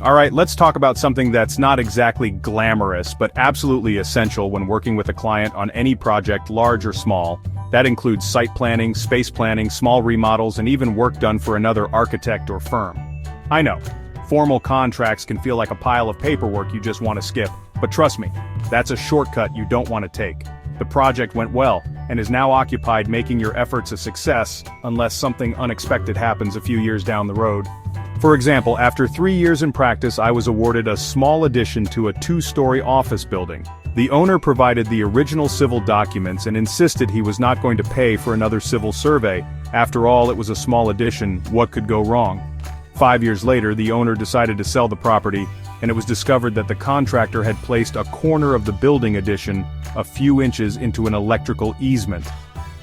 Alright, let's talk about something that's not exactly glamorous, but absolutely essential when working with a client on any project, large or small. That includes site planning, space planning, small remodels, and even work done for another architect or firm. I know, formal contracts can feel like a pile of paperwork you just want to skip, but trust me, that's a shortcut you don't want to take. The project went well, and is now occupied making your efforts a success, unless something unexpected happens a few years down the road. For example, after 3 years in practice, I was awarded a small addition to a 2-story office building. The owner provided the original civil documents and insisted he was not going to pay for another civil survey. After all, it was a small addition, what could go wrong? 5 years later, the owner decided to sell the property, and it was discovered that the contractor had placed a corner of the building addition a few inches into an electrical easement.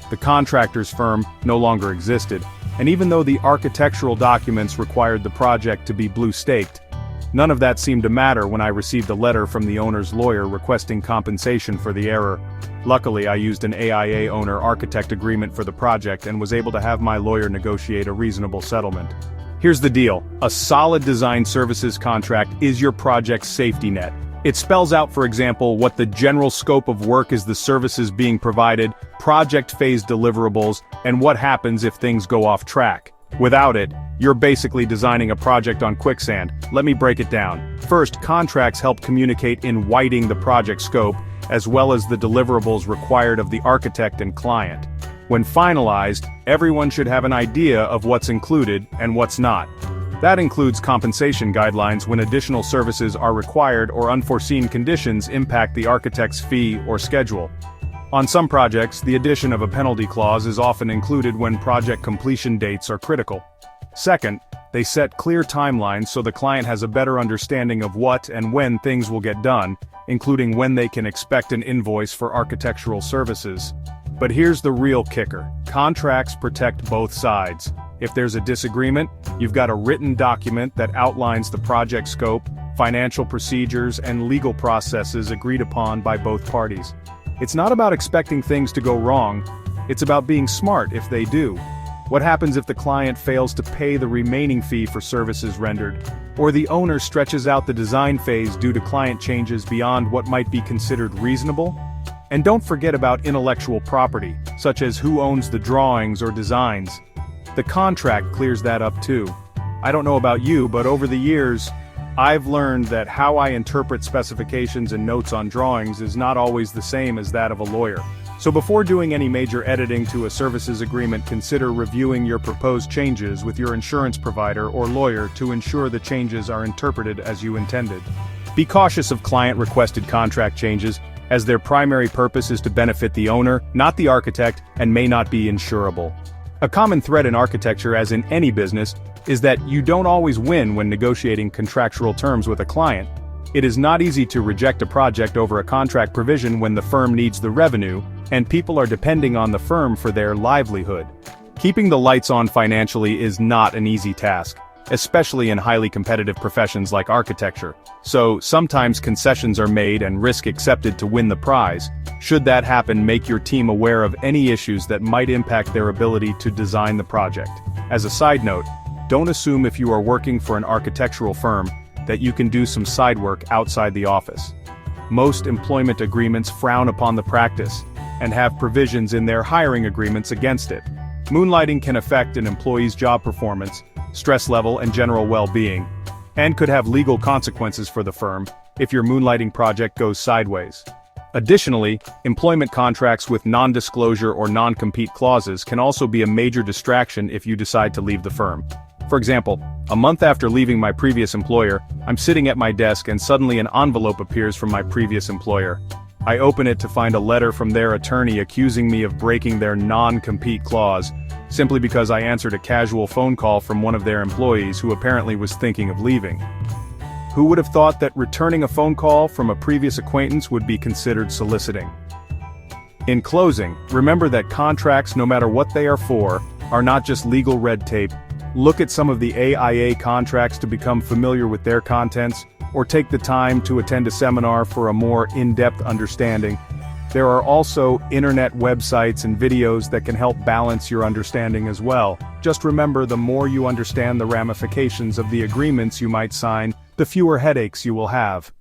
The contractor's firm no longer existed, and even though the architectural documents required the project to be blue-staked, none of that seemed to matter when I received a letter from the owner's lawyer requesting compensation for the error. Luckily, I used an AIA owner-architect agreement for the project and was able to have my lawyer negotiate a reasonable settlement. Here's the deal: a solid design services contract is your project's safety net. It spells out, for example, what the general scope of work is, the services being provided, project phase deliverables, and what happens if things go off track. Without it, you're basically designing a project on quicksand. Let me break it down. First, contracts help communicate in writing the project scope, as well as the deliverables required of the architect and client. When finalized, everyone should have an idea of what's included and what's not. That includes compensation guidelines when additional services are required or unforeseen conditions impact the architect's fee or schedule. On some projects, the addition of a penalty clause is often included when project completion dates are critical. Second, they set clear timelines so the client has a better understanding of what and when things will get done, including when they can expect an invoice for architectural services. But here's the real kicker: contracts protect both sides. If there's a disagreement, you've got a written document that outlines the project scope, financial procedures, and legal processes agreed upon by both parties. It's not about expecting things to go wrong, it's about being smart if they do. What happens if the client fails to pay the remaining fee for services rendered, or the owner stretches out the design phase due to client changes beyond what might be considered reasonable? And don't forget about intellectual property, such as who owns the drawings or designs. The contract clears that up too. I don't know about you, but over the years, I've learned that how I interpret specifications and notes on drawings is not always the same as that of a lawyer. So before doing any major editing to a services agreement, consider reviewing your proposed changes with your insurance provider or lawyer to ensure the changes are interpreted as you intended. Be cautious of client-requested contract changes, as their primary purpose is to benefit the owner, not the architect, and may not be insurable. A common thread in architecture, as in any business, is that you don't always win when negotiating contractual terms with a client. It is not easy to reject a project over a contract provision when the firm needs the revenue, and people are depending on the firm for their livelihood. Keeping the lights on financially is not an easy task, especially in highly competitive professions like architecture. So, sometimes concessions are made and risk accepted to win the prize. Should that happen, make your team aware of any issues that might impact their ability to design the project. As a side note, don't assume if you are working for an architectural firm that you can do some side work outside the office. Most employment agreements frown upon the practice, and have provisions in their hiring agreements against it. Moonlighting can affect an employee's job performance, stress level, and general well-being, and could have legal consequences for the firm if your moonlighting project goes sideways. Additionally, employment contracts with non-disclosure or non-compete clauses can also be a major distraction if you decide to leave the firm. For example, a month after leaving my previous employer, I'm sitting at my desk and suddenly an envelope appears from my previous employer. I open it to find a letter from their attorney accusing me of breaking their non-compete clause, simply because I answered a casual phone call from one of their employees who apparently was thinking of leaving. Who would have thought that returning a phone call from a previous acquaintance would be considered soliciting? In closing, remember that contracts, no matter what they are for, are not just legal red tape. Look at some of the AIA contracts to become familiar with their contents, or take the time to attend a seminar for a more in-depth understanding. There are also internet websites and videos that can help balance your understanding as well. Just remember, the more you understand the ramifications of the agreements you might sign, the fewer headaches you will have.